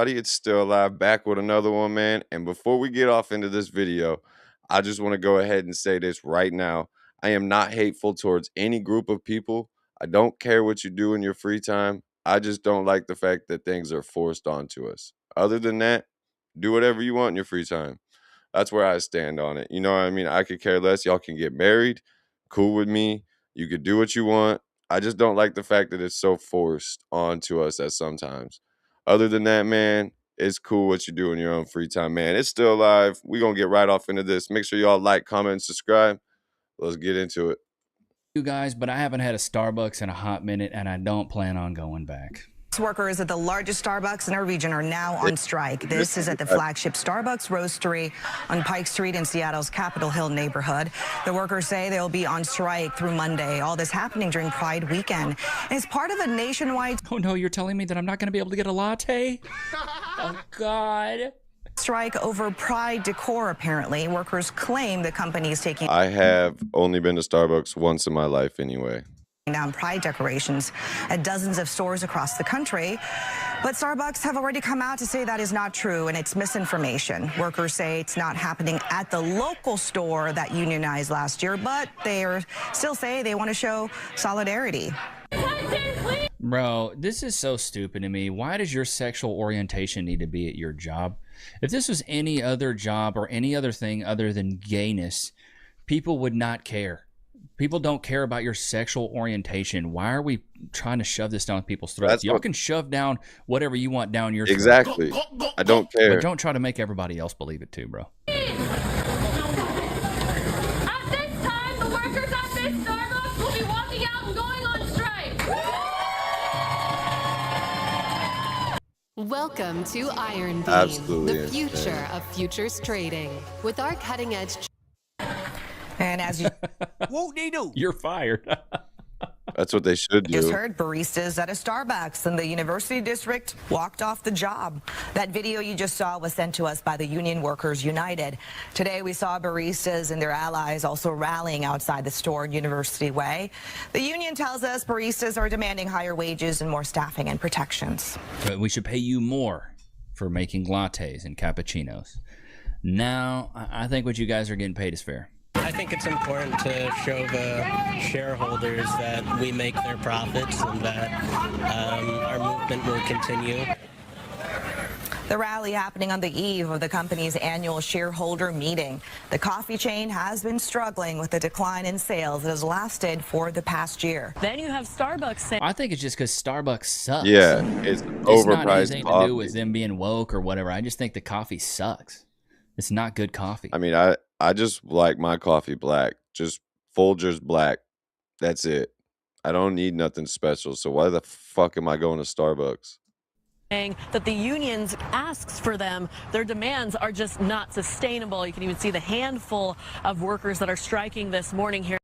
It's Still Alive, back with another one, man. And before we get off into this video, I just want to go ahead and say this right now. I am not hateful towards any group of people. I don't care what you do in your free time. I just don't like the fact that things are forced onto us. Other than that, do whatever you want in your free time. That's where I stand on it. You know what I mean? I could care less. Y'all can get married. Cool with me. You could do what you want. I just don't like the fact that it's so forced onto us at sometimes. Other than that, man, it's cool what you do in your own free time, man. It's still live. We're going to get right off into this. Make sure y'all like, comment, and subscribe. Let's get into it. You guys, but I haven't had a Starbucks in a hot minute, and I don't plan on going back. Workers at the largest Starbucks in our region are now on strike. This is at the flagship Starbucks Roastery on Pike Street in Seattle's Capitol Hill neighborhood. The workers say they'll be on strike through Monday. All this happening during Pride weekend. It's part of a nationwide... Oh, no, you're telling me that I'm not going to be able to get a latte? Oh, God. Strike over Pride decor, apparently. Workers claim the company is taking... I have only been to Starbucks once in my life anyway. Down Pride decorations at dozens of stores across the country. But Starbucks have already come out to say that is not true and it's misinformation. Workers say it's not happening at the local store that unionized last year, but they still say they want to show solidarity. Bro, this is so stupid to me. Why does your sexual orientation need to be at your job? If this was any other job or any other thing other than gayness, people would not care. People don't care about your sexual orientation. Why are we trying to shove this down people's throats? Y'all can shove down whatever you want down your throat. Exactly. I don't care. But don't try to make everybody else believe it too, bro. At this time, the workers at this Starbucks will be walking out and going on strike. Welcome to Iron Beam, Absolutely the future of futures trading. With our cutting-edge... And as you Whoa, Nino, you're fired. That's what they should do. just heard, baristas at a Starbucks in the University District walked off the job. That video you just saw was sent to us by the Union Workers United. Today we saw baristas and their allies also rallying outside the store in University Way. The union tells us baristas are demanding higher wages and more staffing and protections. But we should pay you more for making lattes and cappuccinos. Now, I think what you guys are getting paid is fair. I think it's important to show the shareholders that we make their profits and that our movement will continue. The rally happening on the eve of the company's annual shareholder meeting. The coffee chain has been struggling with the decline in sales that has lasted for the past year. Then you have Starbucks saying... I think it's just because Starbucks sucks. Yeah, it's overpriced not anything coffee. to do with them being woke or whatever. I just think the coffee sucks. It's not good coffee. I mean, I just like my coffee black. Just Folgers black. That's it. I don't need nothing special. So why the fuck am I going to Starbucks? that the unions asks for them. Their demands are just not sustainable. You can even see the handful of workers that are striking this morning here.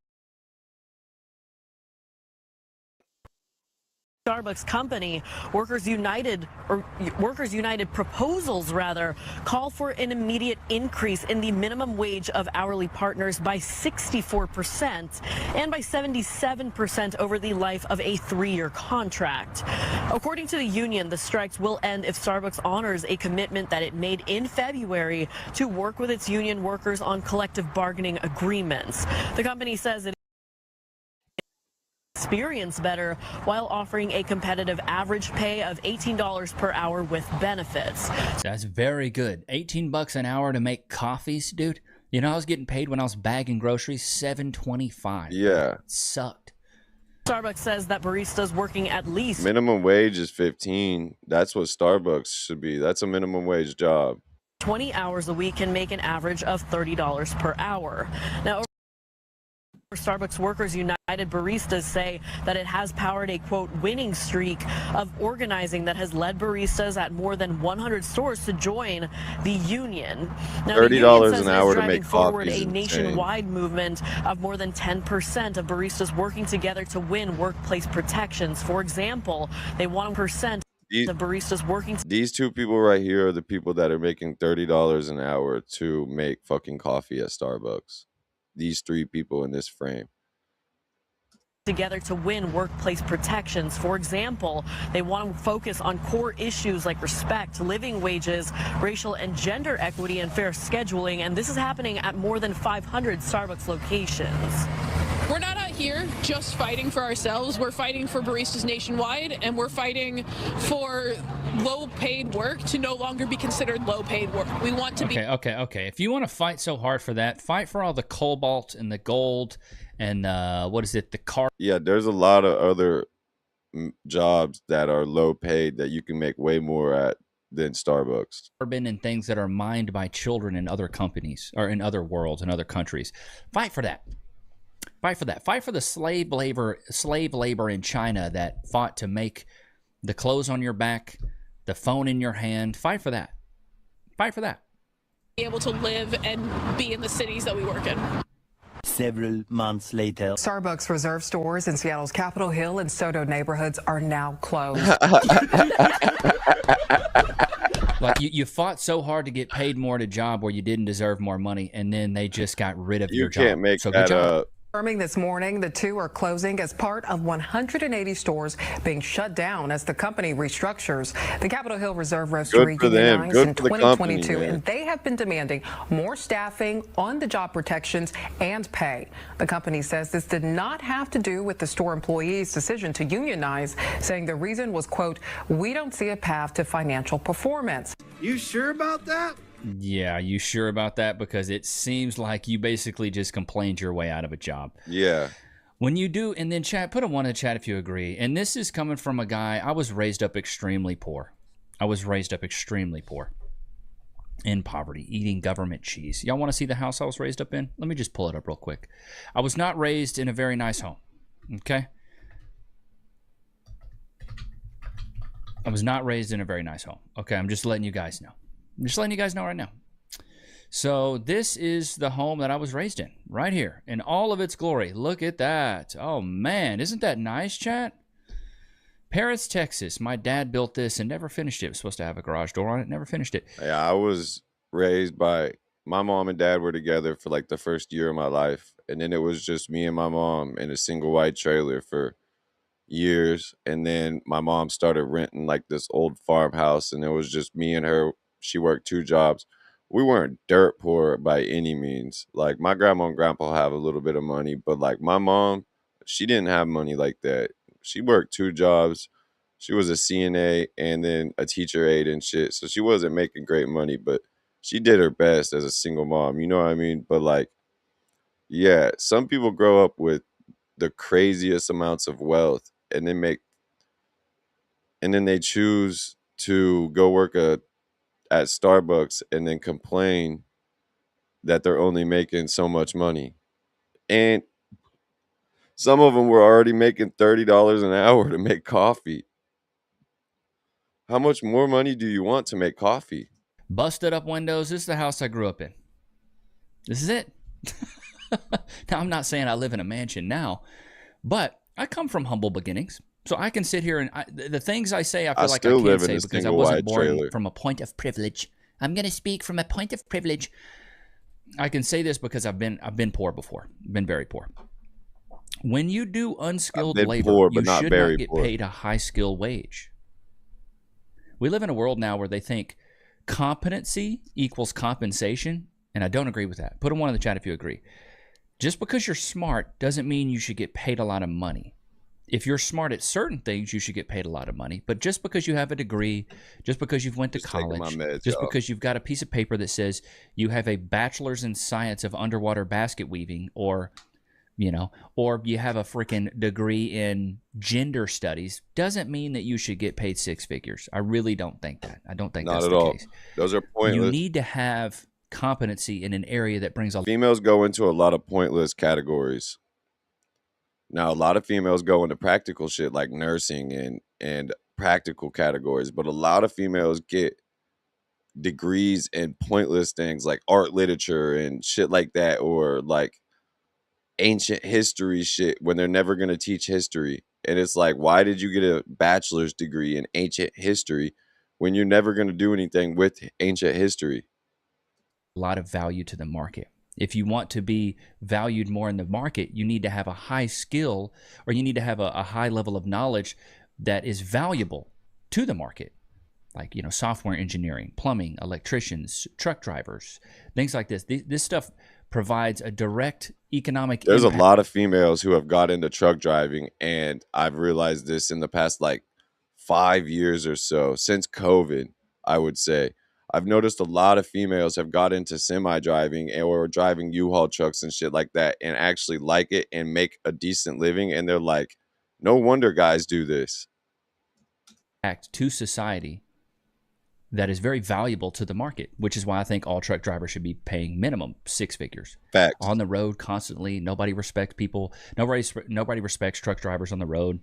Starbucks company, Workers United proposals rather call for an immediate increase in the minimum wage of hourly partners by 64% and by 77% over the life of a 3-year contract. According to the union, the strikes will end if Starbucks honors a commitment that it made in February to work with its union workers on collective bargaining agreements. The company says it experience better while offering a competitive average pay of $18 per hour with benefits. That's very good. 18 bucks an hour to make coffees, dude. You know, I was getting paid when I was bagging groceries, $7.25. Yeah. It sucked. Starbucks says that baristas working at least minimum wage is 15. That's what Starbucks should be. That's a minimum wage job. 20 hours a week can make an average of $30 per hour. Now, Starbucks Workers United baristas say that it has powered a, quote, winning streak of organizing that has led baristas at more than 100 stores to join the union. Now, $30 an hour to make forward coffee is a nationwide movement of more than 10% of baristas working together to win workplace protections. For example, they want 1% of baristas working. These two people right here are the people that are making $30 an hour to make fucking coffee at Starbucks. These three people in this frame. together to win workplace protections. For example, they want to focus on core issues like respect, living wages, racial and gender equity, and fair scheduling. And this is happening at more than 500 Starbucks locations. We're not out here just fighting for ourselves. We're fighting for baristas nationwide, and we're fighting for low-paid work to no longer be considered low-paid work. We want to be... Okay. If you want to fight so hard for that, fight for all the cobalt and the gold and the car. Yeah, there's a lot of other jobs that are low paid that you can make way more at than Starbucks. Carbon and things that are mined by children in other companies or in other worlds and other countries. Fight for that. Fight for that. Fight for the slave labor in China that fought to make the clothes on your back, the phone in your hand. Fight for that. Fight for that. Be able to live and be in the cities that we work in. Several months later. Starbucks Reserve stores in Seattle's Capitol Hill and Soto neighborhoods are now closed. Like you fought so hard to get paid more at a job where you didn't deserve more money, and then they just got rid of your job. You can't make that up. Confirming this morning, the two are closing as part of 180 stores being shut down as the company restructures. The Capitol Hill Reserve Roastery unionized in 2022, and they have been demanding more staffing, on-the-job protections, and pay. The company says this did not have to do with the store employees' decision to unionize, saying the reason was, quote, "We don't see a path to financial performance." You sure about that? Yeah, you sure about that? Because it seems like you basically just complained your way out of a job. Yeah. When you do, and then chat, put a 1 in the chat if you agree. And this is coming from a guy, I was raised up extremely poor. In poverty, eating government cheese. Y'all want to see the house I was raised up in? Let me just pull it up real quick. I was not raised in a very nice home, okay? I was not raised in a very nice home. Okay, I'm just letting you guys know. I'm just letting you guys know right now. So this is the home that I was raised in, right here, in all of its glory. Look at that. Oh, man, isn't that nice, chat? Paris, Texas. My dad built this and never finished it. It was supposed to have a garage door on it, never finished it. Yeah, I was raised by, my mom and dad were together for like the first year of my life. And then it was just me and my mom in a single wide trailer for years. And then my mom started renting like this old farmhouse, and it was just me and her. She worked 2 jobs. We weren't dirt poor by any means. Like, my grandma and grandpa have a little bit of money, but like my mom, she didn't have money like that. She worked 2 jobs. She was a CNA and then a teacher aide and shit. So she wasn't making great money, but she did her best as a single mom. You know what I mean? But like, yeah, some people grow up with the craziest amounts of wealth and then they choose to go work at Starbucks and then complain that they're only making so much money. And some of them were already making $30 an hour to make coffee. How much more money do you want to make coffee? Busted up windows. This is the house I grew up in. This is it. Now, I'm not saying I live in a mansion now, but I come from humble beginnings. So I can sit here and the things I say, I feel like I can't say because I wasn't born from a point of privilege. I'm going to speak from a point of privilege. I can say this because I've been poor before. Been very poor. When you do unskilled labor, you should not get paid a high skill wage. We live in a world now where they think competency equals compensation, and I don't agree with that. Put a 1 in the chat if you agree. Just because you're smart doesn't mean you should get paid a lot of money. If you're smart at certain things, you should get paid a lot of money. But just because you have a degree, just because you've went to college, because you've got a piece of paper that says you have a bachelor's in science of underwater basket weaving, or or you have a freaking degree in gender studies, doesn't mean that you should get paid 6 figures. I really don't think that. I don't think that's the case. Those are pointless. You need to have competency in an area that brings females go into a lot of pointless categories. Now, a lot of females go into practical shit like nursing and practical categories, but a lot of females get degrees in pointless things like art, literature, and shit like that, or like ancient history shit when they're never going to teach history. And it's like, why did you get a bachelor's degree in ancient history when you're never going to do anything with ancient history? A lot of value to the market. If you want to be valued more in the market, you need to have a high skill, or you need to have a high level of knowledge that is valuable to the market. Like, software engineering, plumbing, electricians, truck drivers, things like this. This stuff provides a direct economic There's impact. a lot of females who have got into truck driving, and I've realized this in the past like 5 years or so, since COVID, I would say. I've noticed a lot of females have got into semi driving or driving U-Haul trucks and shit like that, and actually like it and make a decent living. And they're like, no wonder guys do this. To society that is very valuable to the market, which is why I think all truck drivers should be paying minimum 6 figures. Facts. On the road constantly. Nobody respects people. Nobody respects truck drivers on the road.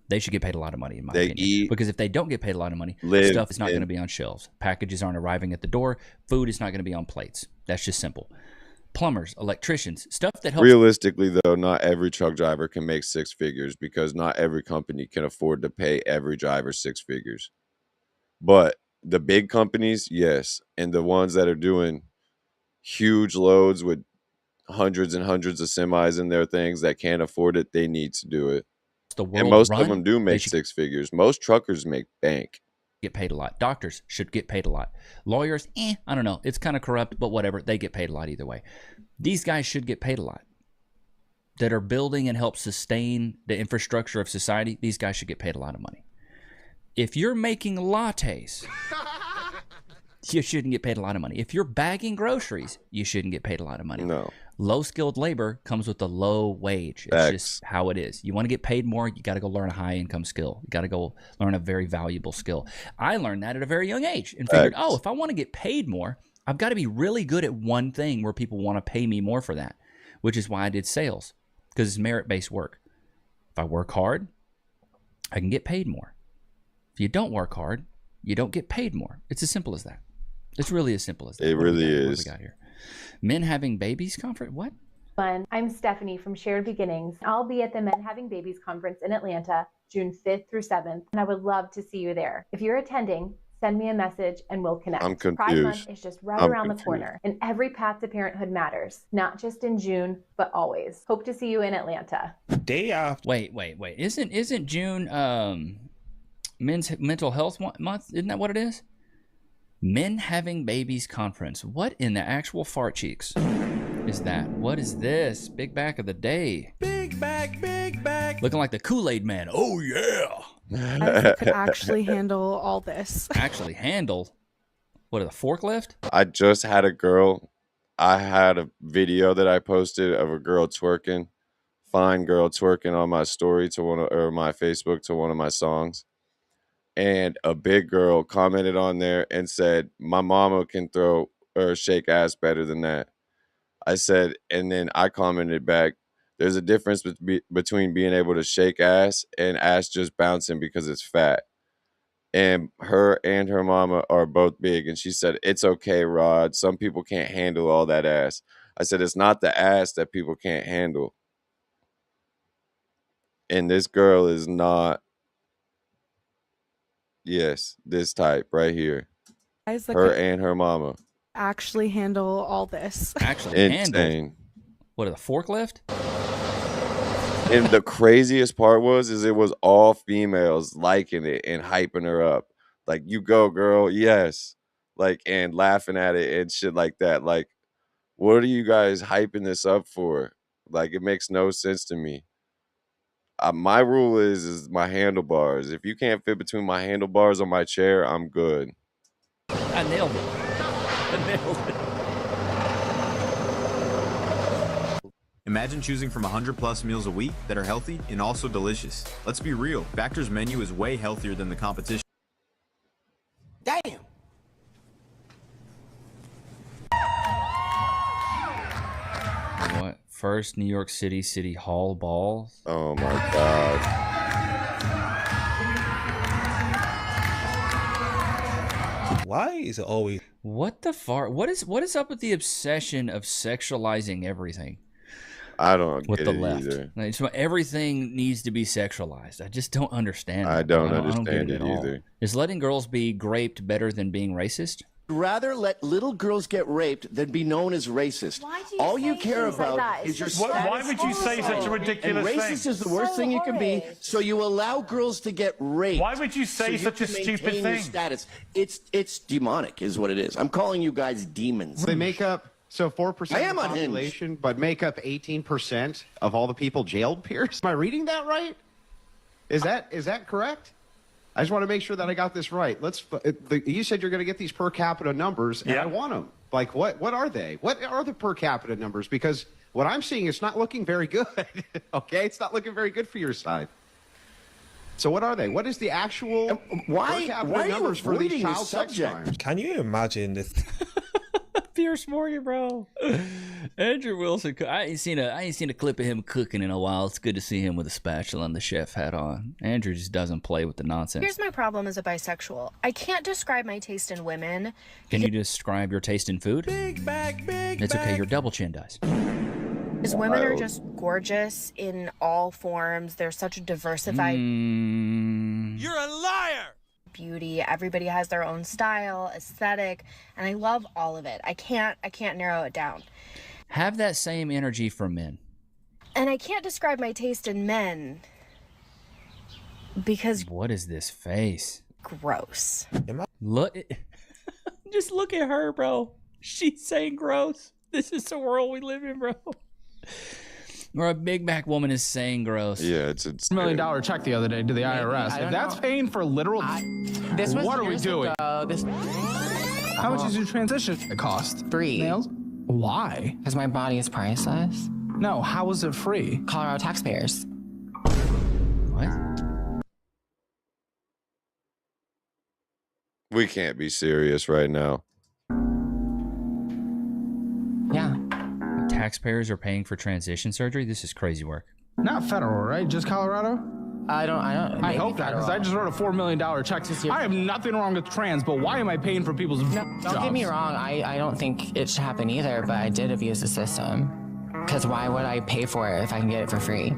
They should get paid a lot of money, in my opinion. Because if they don't get paid a lot of money, stuff is not going to be on shelves. Packages aren't arriving at the door. Food is not going to be on plates. That's just simple. Plumbers, electricians, stuff that helps. Realistically, though, not every truck driver can make 6 figures, because not every company can afford to pay every driver 6 figures. But the big companies, yes. And the ones that are doing huge loads with hundreds and hundreds of semis in their things that can't afford it, they need to do it. And most of them do make 6 figures. Most truckers make bank. Get paid a lot. Doctors should get paid a lot. Lawyers, I don't know. It's kind of corrupt, but whatever. They get paid a lot either way. These guys should get paid a lot. That are building and help sustain the infrastructure of society, these guys should get paid a lot of money. If you're making lattes, you shouldn't get paid a lot of money. If you're bagging groceries, you shouldn't get paid a lot of money. No. Low-skilled labor comes with a low wage. It's just how it is. You want to get paid more, you got to go learn a high-income skill. You got to go learn a very valuable skill. I learned that at a very young age and figured, if I want to get paid more, I've got to be really good at one thing where people want to pay me more for that, which is why I did sales, because it's merit-based work. If I work hard, I can get paid more. If you don't work hard, you don't get paid more. It's as simple as that. It's really as simple as that. It really is. What we got here? Men Having Babies Conference? What? I'm Stephanie from Shared Beginnings. I'll be at the Men Having Babies Conference in Atlanta, June 5th through 7th, and I would love to see you there. If you're attending, send me a message and we'll connect. I'm confused. Pride Month is just around the corner, and every path to parenthood matters, not just in June, but always. Hope to see you in Atlanta. Day off. Wait. Isn't June Men's Mental Health Month? Isn't that what it is? Men Having Babies Conference. What in the actual fart cheeks is that? What is this? Big back of the day. Big back. Looking like the Kool-Aid man. Oh, yeah. I could actually handle all this. Actually handle? What, a forklift? I just had I had a video that I posted of a girl twerking, fine girl twerking on my story or my Facebook to one of my songs. And a big girl commented on there and said, my mama can throw or shake ass better than that. I said, and then I commented back, there's a difference between being able to shake ass and ass just bouncing because it's fat. And her mama are both big. And she said, it's okay, Rod. Some people can't handle all that ass. I said, it's not the ass that people can't handle. And this girl is not. Yes, this type right here. Her and her mama. Actually handle all this. Actually Insane. What, a forklift? And the craziest part is it was all females liking it and hyping her up. Like, you go, girl, yes. Like, and laughing at it and shit like that. Like, what are you guys hyping this up for? Like, it makes no sense to me. My rule is my handlebars. If you can't fit between my handlebars on my chair, I'm good. I nailed it. Imagine choosing from 100+ meals a week that are healthy and also delicious. Let's be real, Factor's menu is way healthier than the competition. Damn. What? First New York City Hall ball. Oh my God. Why is it always? What the far? What is up with the obsession of sexualizing everything? I don't with get the it left. either. Like, so everything needs to be sexualized. I just don't understand. I don't get understand it at all. either. Is letting girls be raped better than being racist? rather let little girls get raped than be known as racist. Why do you All say you care things like about that? is your It's just- status. Why would you say such a ridiculous and racist thing? is the worst So thing you can be, horrid. so you allow girls to get raped. Why would you say so such a can stupid maintain your thing? status. It's demonic is what it is. I'm calling you guys demons. They make up, so 4% I of am the unhinged. population, but make up 18% of all the people jailed, Pierce? Am I reading that right? Is that correct? I just want to make sure that I got this right. You said you're going to get these per capita numbers, and I want them. Like, what are they? What are the per capita numbers? Because what I'm seeing is not looking very good. Okay? It's not looking very good for your side. So what are they? What is the actual per capita numbers for these child sex crimes? Can you imagine this? Pierce Morgan, bro. Andrew Wilson. I ain't seen a clip of him cooking in a while. It's good to see him with a spatula and the chef hat on. Andrew just doesn't play with the nonsense. Here's my problem as a bisexual. I can't describe my taste in women. Can you describe your taste in food? Big bag. It's okay. Your double chin does. Because women are just gorgeous in all forms. They're such a diversified You're a liar. beauty. Everybody has their own style, aesthetic, and I love all of it. I can't narrow it down. Have that same energy for men. And I can't describe my taste in men because What is this face? gross. Look, just look at her, bro. She's saying gross. This is the world we live in, bro. Or a Big Mac woman is saying gross. Yeah, it's $1 million check the other day to the IRS. If that's paying for literal, This was what are we years doing? ago. How much is your transition cost? Free. Nails? Why? Because my body is priceless. No, how is it free? Colorado taxpayers. What? We can't be serious right now. Yeah. Taxpayers are paying for transition surgery? This is crazy work. Not federal, right? Just Colorado? I don't. I hope that, because I just wrote a $4 million check. I have nothing wrong with trans, but why am I paying for people's Don't get me wrong. I don't think it should happen either, but I did abuse the system. Because why would I pay for it if I can get it for free?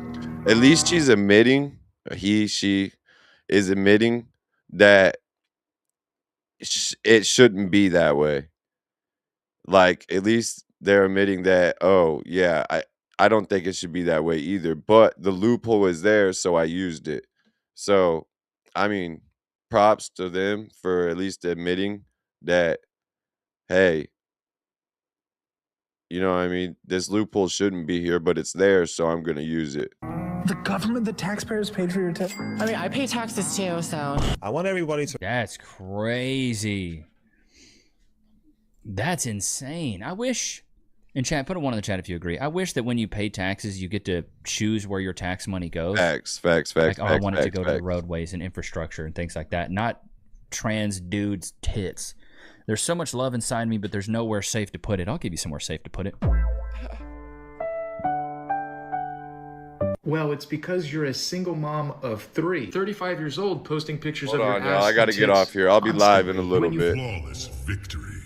At least she's admitting, she is admitting that it shouldn't be that way. Like, at least they're admitting that, oh, yeah, I don't think it should be that way either. But the loophole is there, so I used it. So, I mean, props to them for at least admitting that, hey, you know what I mean? This loophole shouldn't be here, but it's there, so I'm going to use it. The government, the taxpayers paid for your tip. I mean, I pay taxes too, so. I want everybody to. That's crazy. That's insane. I wish, in chat, put a 1 in the chat if you agree. I wish that when you pay taxes, you get to choose where your tax money goes. Facts. Like, I want it to go to the roadways and infrastructure and things like that, not trans dudes' tits. There's so much love inside me, but there's nowhere safe to put it. I'll give you somewhere safe to put it. Well, it's because you're a single mom of 3, 35 years old, posting pictures Hold of your on, ass y'all. I got to and get tits off here. I'll be live in a little constantly. bit. Flawless victory.